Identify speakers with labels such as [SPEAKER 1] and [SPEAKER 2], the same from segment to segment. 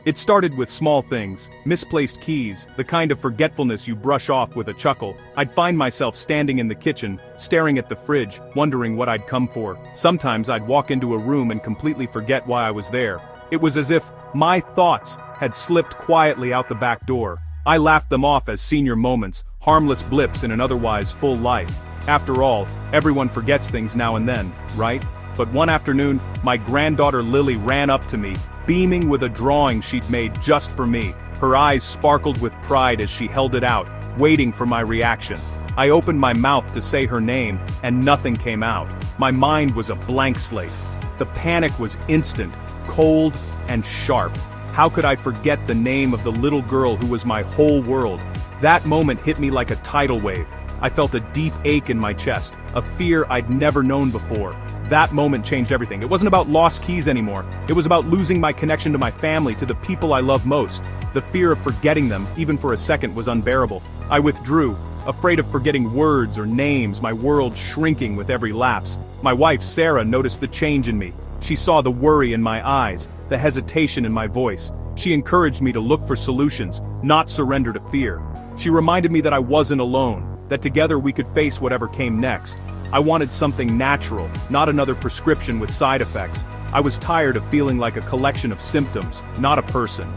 [SPEAKER 1] It started with small things, misplaced keys, the kind of forgetfulness you brush off with a chuckle. I'd find myself standing in the kitchen, staring at the fridge, wondering what I'd come for. Sometimes I'd walk into a room and completely forget why I was there. It was as if my thoughts had slipped quietly out the back door. I laughed them off as senior moments, harmless blips in an otherwise full life. After all, everyone forgets things now and then, right? But one afternoon, my granddaughter Lily ran up to me, beaming with a drawing she'd made just for me. Her eyes sparkled with pride as she held it out, waiting for my reaction. I opened my mouth to say her name, and nothing came out. My mind was a blank slate. The panic was instant, cold, and sharp. How could I forget the name of the little girl who was my whole world? That moment hit me like a tidal wave. I felt a deep ache in my chest, a fear I'd never known before. That moment changed everything. It wasn't about lost keys anymore. It was about losing my connection to my family, to the people I love most. The fear of forgetting them, even for a second, was unbearable. I withdrew, afraid of forgetting words or names, my world shrinking with every lapse. My wife, Sarah, noticed the change in me. She saw the worry in my eyes, the hesitation in my voice. She encouraged me to look for solutions, not surrender to fear. She reminded me that I wasn't alone, that together we could face whatever came next. I wanted something natural, not another prescription with side effects. I was tired of feeling like a collection of symptoms, not a person.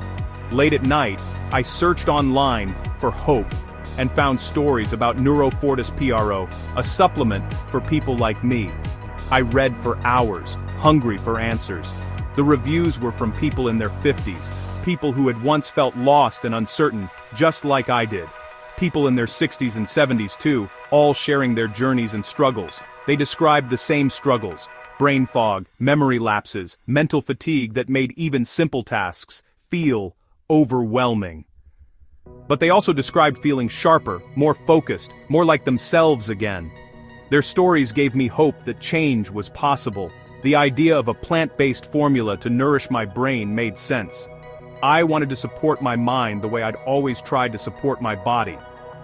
[SPEAKER 1] Late at night, I searched online for hope and found stories about Neuro Fortis PRO, a supplement for people like me. I read for hours, hungry for answers. The reviews were from people in their 50s, people who had once felt lost and uncertain, just like I did. People in their 60s and 70s too, all sharing their journeys and struggles. They described the same struggles: brain fog, memory lapses, mental fatigue that made even simple tasks feel overwhelming. But they also described feeling sharper, more focused, more like themselves again. Their stories gave me hope that change was possible. The idea of a plant-based formula to nourish my brain made sense. I wanted to support my mind the way I'd always tried to support my body.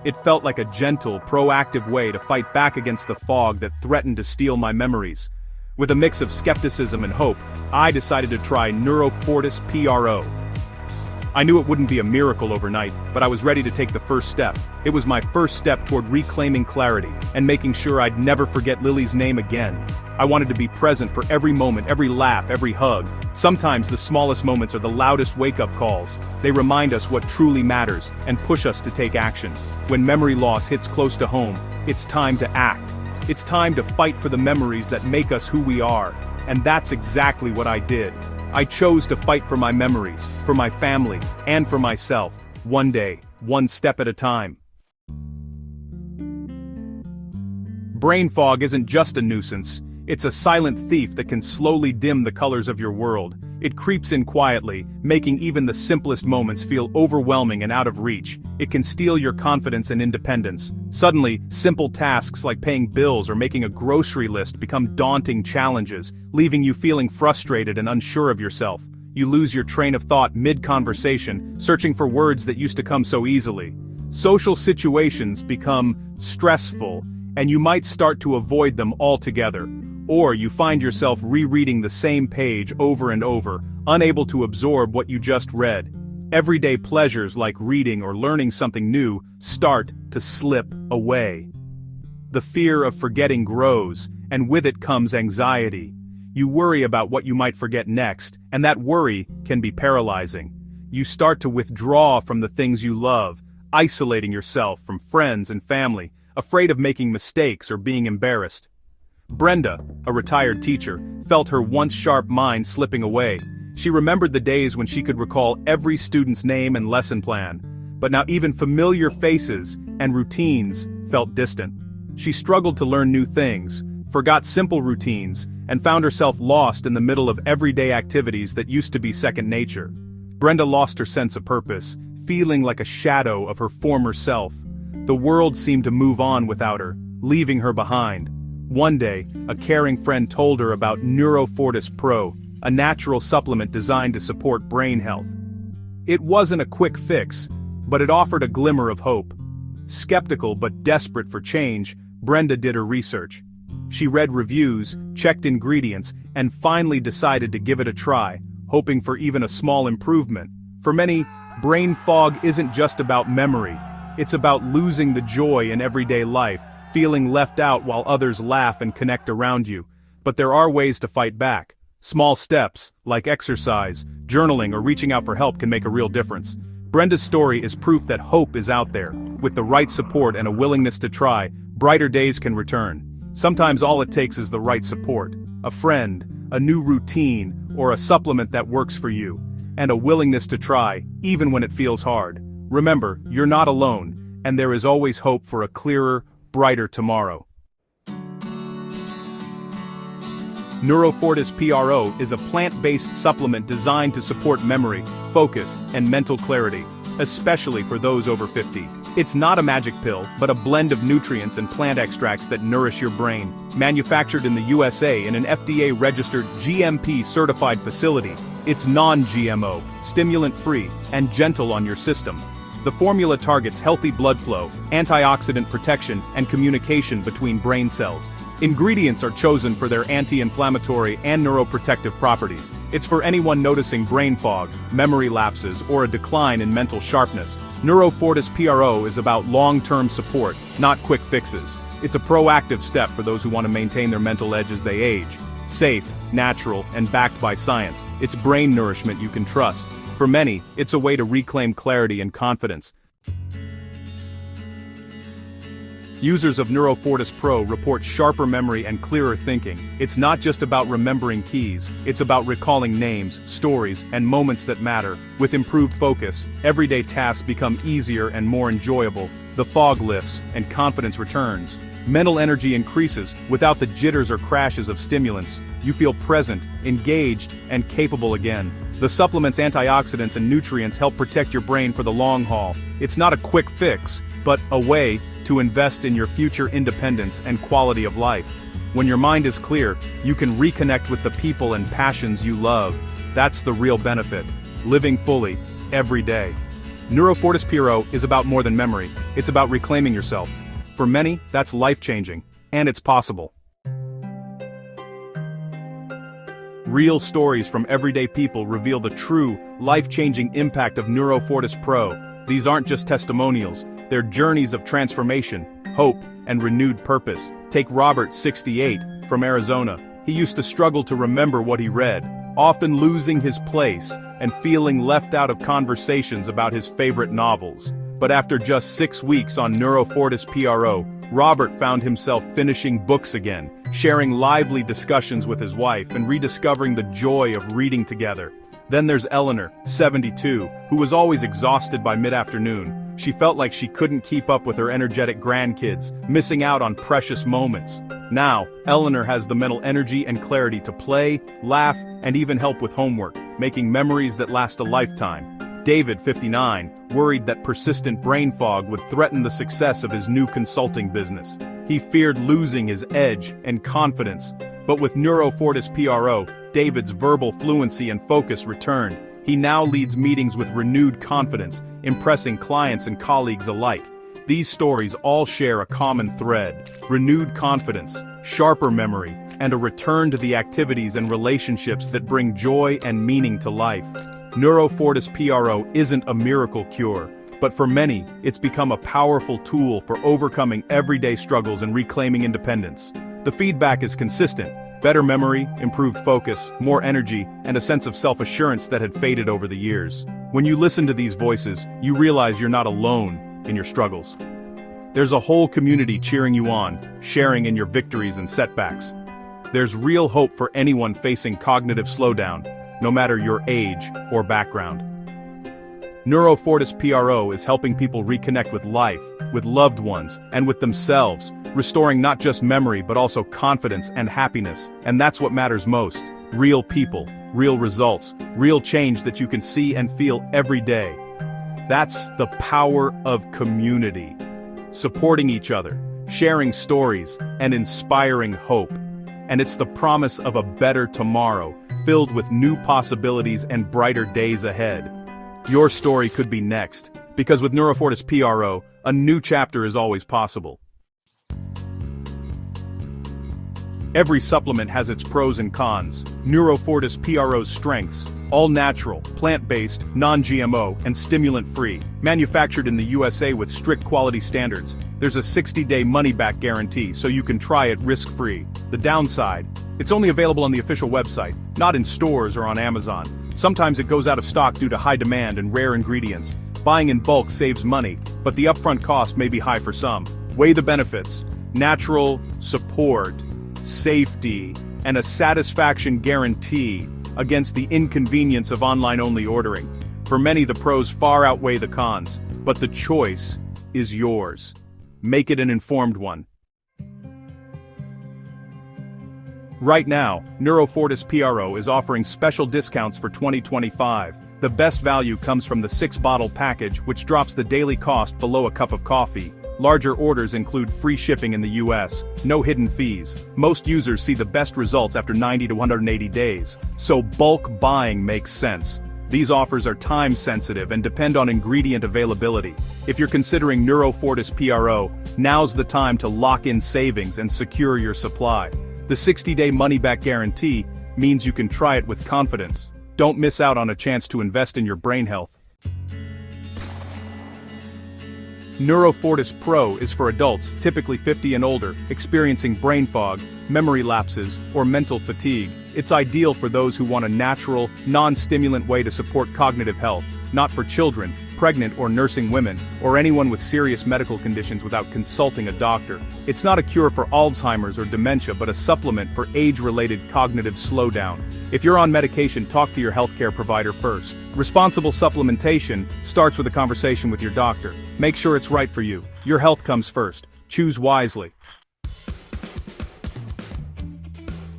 [SPEAKER 1] It felt like a gentle, proactive way to fight back against the fog that threatened to steal my memories. With a mix of skepticism and hope, I decided to try Neuro Fortis PRO. I knew it wouldn't be a miracle overnight, but I was ready to take the first step. It was my first step toward reclaiming clarity and making sure I'd never forget Lily's name again. I wanted to be present for every moment, every laugh, every hug. Sometimes the smallest moments are the loudest wake-up calls. They remind us what truly matters and push us to take action. When memory loss hits close to home, it's time to act. It's time to fight for the memories that make us who we are. And that's exactly what I did. I chose to fight for my memories, for my family, and for myself, one day, one step at a time. Brain fog isn't just a nuisance. It's a silent thief that can slowly dim the colors of your world. It creeps in quietly, making even the simplest moments feel overwhelming and out of reach. It can steal your confidence and independence. Suddenly, simple tasks like paying bills or making a grocery list become daunting challenges, leaving you feeling frustrated and unsure of yourself. You lose your train of thought mid-conversation, searching for words that used to come so easily. Social situations become stressful, and you might start to avoid them altogether. Or you find yourself rereading the same page over and over, unable to absorb what you just read. Everyday pleasures like reading or learning something new start to slip away. The fear of forgetting grows, and with it comes anxiety. You worry about what you might forget next, and that worry can be paralyzing. You start to withdraw from the things you love, isolating yourself from friends and family, afraid of making mistakes or being embarrassed. Brenda, a retired teacher, felt her once sharp mind slipping away. She remembered the days when she could recall every student's name and lesson plan, but now even familiar faces and routines felt distant. She struggled to learn new things, forgot simple routines, and found herself lost in the middle of everyday activities that used to be second nature. Brenda lost her sense of purpose, feeling like a shadow of her former self. The world seemed to move on without her, leaving her behind. One day, a caring friend told her about Neuro Fortis PRO, a natural supplement designed to support brain health. It wasn't a quick fix, but it offered a glimmer of hope. Skeptical but desperate for change, Brenda did her research. She read reviews, checked ingredients, and finally decided to give it a try, hoping for even a small improvement. For many, brain fog isn't just about memory. It's about losing the joy in everyday life, feeling left out while others laugh and connect around you. But there are ways to fight back. Small steps, like exercise, journaling, or reaching out for help can make a real difference. Brenda's story is proof that hope is out there. With the right support and a willingness to try, brighter days can return. Sometimes all it takes is the right support. A friend, a new routine, or a supplement that works for you. And a willingness to try, even when it feels hard. Remember, you're not alone, and there is always hope for a clearer, brighter tomorrow. Neuro Fortis PRO is a plant-based supplement designed to support memory, focus, and mental clarity, especially for those over 50. It's not a magic pill, but a blend of nutrients and plant extracts that nourish your brain. Manufactured in the USA in an FDA-registered GMP-certified facility, it's non-GMO, stimulant-free, and gentle on your system. The formula targets healthy blood flow, antioxidant protection, and communication between brain cells. Ingredients are chosen for their anti-inflammatory and neuroprotective properties. It's for anyone noticing brain fog, memory lapses, or a decline in mental sharpness. Neuro Fortis PRO is about long-term support, not quick fixes. It's a proactive step for those who want to maintain their mental edge as they age. Safe, natural, and backed by science, it's brain nourishment you can trust. For many, it's a way to reclaim clarity and confidence. Users of Neuro Fortis Pro report sharper memory and clearer thinking. It's not just about remembering keys, it's about recalling names, stories, and moments that matter. With improved focus, everyday tasks become easier and more enjoyable. The fog lifts, and confidence returns. Mental energy increases without the jitters or crashes of stimulants. You feel present, engaged, and capable again. The supplement's antioxidants and nutrients help protect your brain for the long haul. It's not a quick fix, but a way to invest in your future independence and quality of life. When your mind is clear, you can reconnect with the people and passions you love. That's the real benefit. Living fully, every day. Neuro Fortis PRO is about more than memory. It's about reclaiming yourself. For many, that's life-changing. And it's possible. Real stories from everyday people reveal the true, life-changing impact of Neuro Fortis Pro. These aren't just testimonials, they're journeys of transformation, hope, and renewed purpose. Take Robert, 68, from Arizona. He used to struggle to remember what he read, often losing his place and feeling left out of conversations about his favorite novels. But after just 6 weeks on Neuro Fortis PRO, Robert found himself finishing books again, sharing lively discussions with his wife, and rediscovering the joy of reading together. Then there's Eleanor, 72, who was always exhausted by mid-afternoon. She felt like she couldn't keep up with her energetic grandkids, missing out on precious moments. Now, Eleanor has the mental energy and clarity to play, laugh, and even help with homework, making memories that last a lifetime. David, 59, worried that persistent brain fog would threaten the success of his new consulting business. He feared losing his edge and confidence. But with Neuro Fortis PRO, David's verbal fluency and focus returned. He now leads meetings with renewed confidence, impressing clients and colleagues alike. These stories all share a common thread: renewed confidence, sharper memory, and a return to the activities and relationships that bring joy and meaning to life. Neuro Fortis PRO isn't a miracle cure, but for many, it's become a powerful tool for overcoming everyday struggles and reclaiming independence. The feedback is consistent: better memory, improved focus, more energy, and a sense of self-assurance that had faded over the years. When you listen to these voices, you realize you're not alone in your struggles. There's a whole community cheering you on, sharing in your victories and setbacks. There's real hope for anyone facing cognitive slowdown, no matter your age or background. Neuro Fortis PRO is helping people reconnect with life, with loved ones, and with themselves, restoring not just memory but also confidence and happiness. And that's what matters most: real people, real results, real change that you can see and feel every day. That's the power of community. Supporting each other, sharing stories, and inspiring hope. And it's the promise of a better tomorrow, filled with new possibilities and brighter days ahead. Your story could be next, because with Neuro Fortis PRO, a new chapter is always possible. Every supplement has its pros and cons. Neuro Fortis PRO's strengths: all natural, plant-based, non-GMO, and stimulant-free. Manufactured in the USA with strict quality standards. There's a 60-day money-back guarantee, so you can try it risk-free. The downside: it's only available on the official website, not in stores or on Amazon. Sometimes it goes out of stock due to high demand and rare ingredients. Buying in bulk saves money, but the upfront cost may be high for some. Weigh the benefits: natural, support, safety, and a satisfaction guarantee against the inconvenience of online-only ordering. For many, the pros far outweigh the cons, but the choice is yours. Make it an informed one. Right now, Neuro Fortis PRO is offering special discounts for 2025. The best value comes from the 6-bottle package, which drops the daily cost below a cup of coffee. Larger orders include free shipping in the US, no hidden fees. Most users see the best results after 90 to 180 days, so bulk buying makes sense. These offers are time-sensitive and depend on ingredient availability. If you're considering Neuro Fortis PRO, now's the time to lock in savings and secure your supply. The 60-day money-back guarantee means you can try it with confidence. Don't miss out on a chance to invest in your brain health. Neuro Fortis Pro is for adults, typically 50 and older, experiencing brain fog, memory lapses, or mental fatigue. It's ideal for those who want a natural, non-stimulant way to support cognitive health, not for children, pregnant or nursing women, or anyone with serious medical conditions without consulting a doctor. It's not a cure for Alzheimer's or dementia, but a supplement for age-related cognitive slowdown. If you're on medication, talk to your healthcare provider first. Responsible supplementation starts with a conversation with your doctor. Make sure it's right for you. Your health comes first. Choose wisely.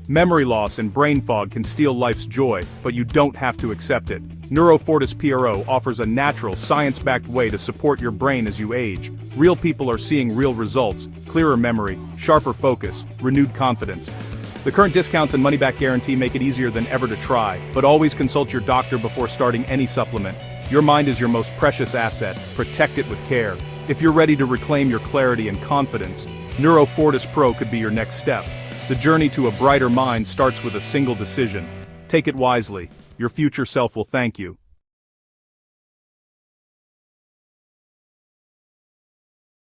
[SPEAKER 1] Memory loss and brain fog can steal life's joy, but you don't have to accept it. Neuro Fortis PRO offers a natural, science-backed way to support your brain as you age. Real people are seeing real results: clearer memory, sharper focus, renewed confidence. The current discounts and money-back guarantee make it easier than ever to try, but always consult your doctor before starting any supplement. Your mind is your most precious asset. Protect it with care. If you're ready to reclaim your clarity and confidence, Neuro Fortis Pro could be your next step. The journey to a brighter mind starts with a single decision. Take it wisely. Your future self will thank you.